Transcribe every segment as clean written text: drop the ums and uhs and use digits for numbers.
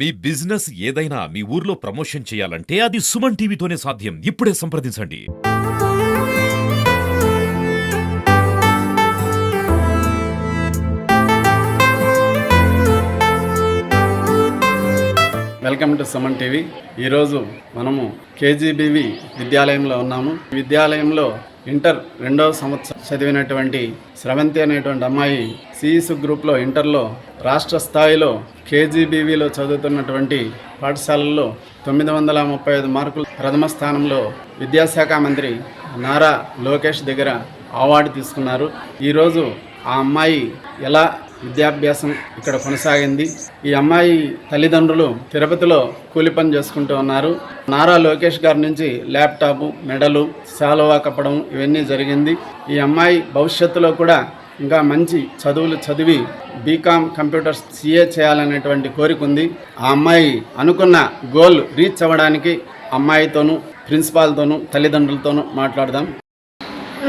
మీ business ఏదైనా మీ ఊర్లో promotion చేయాలంటే అది సుమన్ టీవీతోనే సాధ్యం. ఇప్పుడే సంప్రదించండి. Welcome to Suman TV. ఈరోజు మనము కేజీబీవి విద్యాలయంలో ఉన్నాము. విద్యాలయంలో ఇంటర్ 2వ సంవత్సరం చదివినటువంటి స్రవంతి అనేటువంటి అమ్మాయి సిఈసి గ్రూప్లో ఇంటర్లో రాష్ట్ర స్థాయిలో కేజీబీవీలో చదువుతున్నటువంటి పాఠశాలల్లో 935 మార్కులు ప్రథమ స్థానంలో విద్యాశాఖ మంత్రి నారా లోకేష్ దగ్గర అవార్డు తీసుకున్నారు. ఈరోజు ఆ అమ్మాయి ఎలా విద్యాభ్యాసం ఇక్కడ కొనసాగింది. ఈ అమ్మాయి తల్లిదండ్రులు తిరుపతిలో కూలి పని చేసుకుంటూ ఉన్నారు. నారా లోకేష్ గారి నుంచి ల్యాప్టాప్, మెడలు, శాలువా కప్పడం ఇవన్నీ జరిగింది. ఈ అమ్మాయి భవిష్యత్తులో కూడా ఇంకా మంచి చదువులు చదివి బీకామ్ కంప్యూటర్స్ సిఏ చేయాలనేటువంటి కోరిక ఉంది. ఆ అమ్మాయి అనుకున్న గోల్ రీచ్ అవ్వడానికి అమ్మాయితోనూ ప్రిన్సిపాల్తోనూ తల్లిదండ్రులతోనూ మాట్లాడదాం.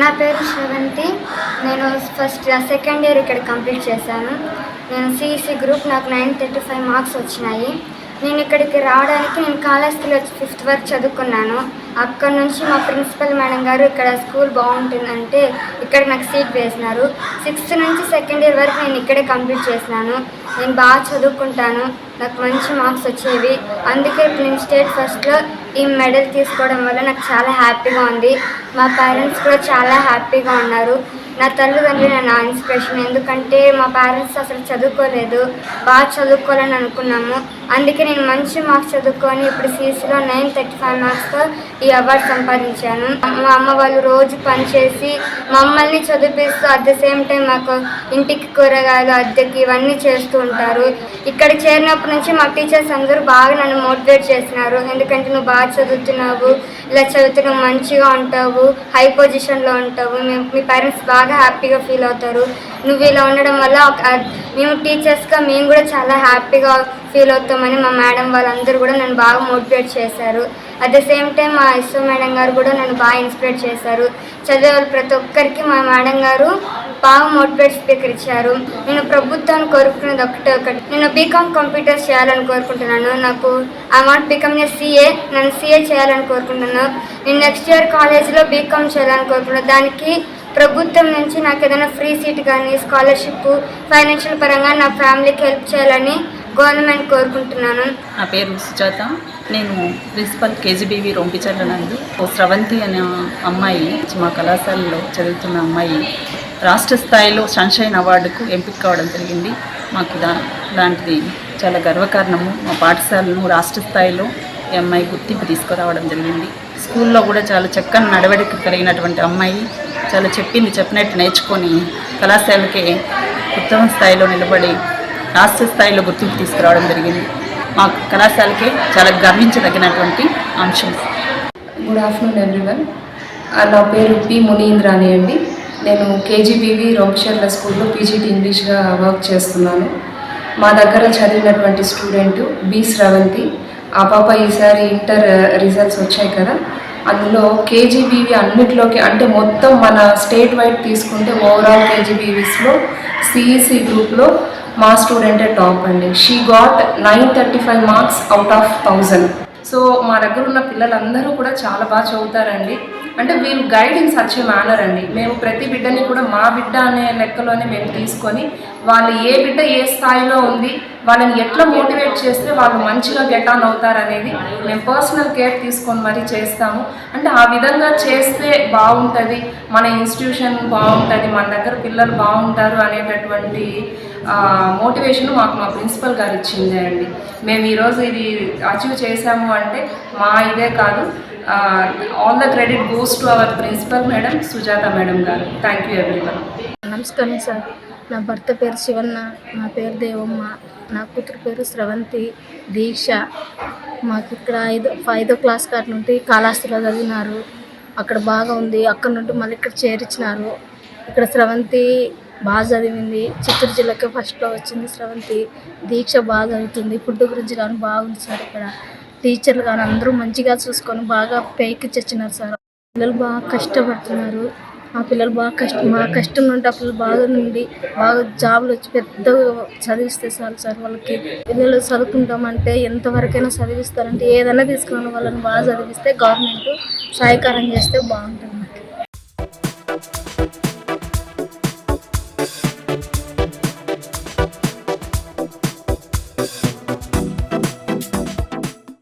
నా పేరు శ్రవంతి. నేను సెకండ్ ఇయర్ ఇక్కడ కంప్లీట్ చేశాను. నేను సిఈసి గ్రూప్, నాకు 935 మార్క్స్ వచ్చినాయి. నేను ఇక్కడికి రావడానికి నేను కాళహస్తిలో 5th వరకు చదువుకున్నాను. అక్కడ నుంచి మా ప్రిన్సిపల్ మేడం గారు ఇక్కడ స్కూల్ బాగుంటుందంటే ఇక్కడ నాకు సీట్ వేసినారు. 6th నుంచి సెకండ్ ఇయర్ వరకు నేను ఇక్కడే కంప్లీట్ చేసినాను. నేను బాగా చదువుకుంటాను, నాకు మంచి మార్క్స్ వచ్చేవి. అందుకే నేను స్టేట్ ఫస్ట్లో ఈ మెడల్ తీసుకోవడం వల్ల నాకు చాలా హ్యాపీగా ఉంది. మా పేరెంట్స్ కూడా చాలా హ్యాపీగా ఉన్నారు. నా తల్లిదండ్రులు నా ఇన్స్పిరేషన్. ఎందుకంటే మా పేరెంట్స్ అసలు చదువుకోలేదు, బాగా చదువుకోవాలని అనుకున్నాము. అందుకే నేను మంచి మార్క్స్ చదువుకొని ఇప్పుడు సిఈసిలో 935 మార్క్స్తో ఈ అవార్డు సంపాదించాను. మా అమ్మ వాళ్ళు రోజు పనిచేసి మమ్మల్ని చదివిస్తూ అట్ ద సేమ్ టైం మాకు ఇంటికి కూరగాయలు, అద్దెకి ఇవన్నీ చేస్తూ ఉంటారు. ఇక్కడ చేరినప్పటి నుంచి మా టీచర్స్ అందరూ బాగా నన్ను మోటివేట్ చేస్తున్నారు. ఎందుకంటే నువ్వు బాగా చదువుతున్నావు, ఇలా చదువుతున్నావు, మంచిగా ఉంటావు, హై పొజిషన్లో ఉంటావు, మీ పేరెంట్స్ బాగా హ్యాపీగా ఫీల్ అవుతారు. నువ్వు ఇలా ఉండడం వల్ల మేము టీచర్స్గా మేము కూడా చాలా హ్యాపీగా ఫీల్ అవుతామని మా మేడం వాళ్ళందరూ కూడా నన్ను బాగా మోటివేట్ చేశారు. అట్ ద సేమ్ టైం మా ఎస్ఓ మేడం గారు కూడా నన్ను బాగా ఇన్స్పైర్ చేశారు. చదివే ప్రతి ఒక్కరికి మా మేడం గారు బాగా మోటివేట్ స్పీకర్ ఇచ్చారు. నేను ప్రభుత్వాన్ని కోరుకునేది ఒకటి, నేను బీకామ్ కంప్యూటర్స్ చేయాలని కోరుకుంటున్నాను. నాకు I want become a CA, నేను సిఏ చేయాలని కోరుకుంటున్నాను. నేను నెక్స్ట్ ఇయర్ కాలేజీలో బీకామ్ చేయాలని కోరుకుంటున్నాను. దానికి ప్రభుత్వం నుంచి నాకు ఏదైనా ఫ్రీ సీట్ కానీ, స్కాలర్షిప్, ఫైనాన్షియల్ పరంగా నా ఫ్యామిలీకి హెల్ప్ చేయాలని గవర్నమెంట్ కోరుకుంటున్నాను. నా పేరు సుజాత. నేను ప్రిన్సిపల్ కేజీబీవి రొంపిచర్ల నందు స్రవంతి అనే అమ్మాయి, మా కళాశాలలో చదువుతున్న అమ్మాయి రాష్ట్ర స్థాయిలో సన్షైన్ అవార్డుకు ఎంపిక కావడం జరిగింది. మాకు దాంటిది చాలా గర్వకారణము. మా పాఠశాలను రాష్ట్ర స్థాయిలో ఈ అమ్మాయి గుర్తింపు తీసుకురావడం జరిగింది. స్కూల్లో కూడా చాలా చక్కని నడవడిక కలిగినటువంటి అమ్మాయి, చాలా చెప్పినట్టు నేర్చుకొని కళాశాలకే ఉత్తమ స్థాయిలో నిలబడి రాష్ట్ర స్థాయిలో గుర్తింపు తీసుకురావడం జరిగింది. మా కళాశాలకే చాలా గర్వించదగినటువంటి అంశం. Good afternoon everyone. నా పేరు పి మునీంద్రాని అండి. నేను కేజీబీవి రొంపిచర్ల స్కూల్లో పీజీటీ ఇంగ్లీష్గా వర్క్ చేస్తున్నాను. మా దగ్గర చదివినటువంటి స్టూడెంట్ బి స్రవంతి. ఆ పాప ఈసారి ఇంటర్ రిజల్ట్స్ వచ్చాయి కదా, అందులో కేజీబీవి అన్నిట్లోకి, అంటే మొత్తం మన స్టేట్ వైడ్ తీసుకుంటే ఓవరాల్ కేజీబీవీస్లో సిఈసి గ్రూప్లో మా స్టూడెంటే టాప్ అండి. She got 935 marks out of 1000. So మా దగ్గర ఉన్న పిల్లలందరూ కూడా చాలా బాగా చదువుతారండి. అంటే వీళ్ళు guide in such a manner అండి. మేము ప్రతి బిడ్డని కూడా మా బిడ్డ అనే లెక్కలోనే మేము తీసుకొని, వాళ్ళు ఏ బిడ్డ ఏ స్థాయిలో ఉంది, వాళ్ళని ఎట్లా మోటివేట్ చేస్తే వాళ్ళు మంచిగా గెట్ ఆన్ అవుతారనేది మేము పర్సనల్ కేర్ తీసుకొని మరీ చేస్తాము. అంటే ఆ విధంగా చేస్తే బాగుంటుంది, మన ఇన్స్టిట్యూషన్ బాగుంటుంది, మన దగ్గర పిల్లలు బాగుంటారు అనేటటువంటి మోటివేషన్ మాకు మా ప్రిన్సిపల్ గారు ఇచ్చిందే అండి. మేము ఈరోజు ఇది అచీవ్ చేశాము అంటే మా ఇదే కాదు, all the credit goes to our principal madam Sujatha madam గారు. Thank you everyone. నమస్కారం సార్. నా భర్త పేరు శివన్న, నా పేరు దేవమ్మ, నా కూతురు పేరు స్రవంతి, దీక్ష. మాకు ఇక్కడ 5వ క్లాస్ కాటి నుండి కాళహస్తిలో చదివినారు. అక్కడ బాగా ఉంది. అక్కడ నుండి మళ్ళీ ఇక్కడ చేర్చినారు. ఇక్కడ స్రవంతి బాగా చదివింది. చిత్తూరు జిల్లాకే ఫస్ట్లో వచ్చింది స్రవంతి. దీక్ష బాగా చదువుతుంది. ఫుడ్ గురించి కానీ బాగుంది సార్. ఇక్కడ టీచర్లు కానీ అందరూ మంచిగా చూసుకొని బాగా పైకి తెచ్చినారు సార్. పిల్లలు బాగా కష్టపడుతున్నారు. మా పిల్లలు బాగా మా కష్టం నుండి ఆ పిల్లలు బాగా నుండి బాగా జాబులు వచ్చి పెద్దగా చదివిస్తే చాలు సార్. వాళ్ళకి పిల్లలు చదువుకుంటామంటే ఎంతవరకైనా చదివిస్తారంటే ఏదైనా తీసుకుని వాళ్ళని బాగా చదివిస్తే గవర్నమెంట్ సహాయకారం చేస్తే బాగుంటుంది.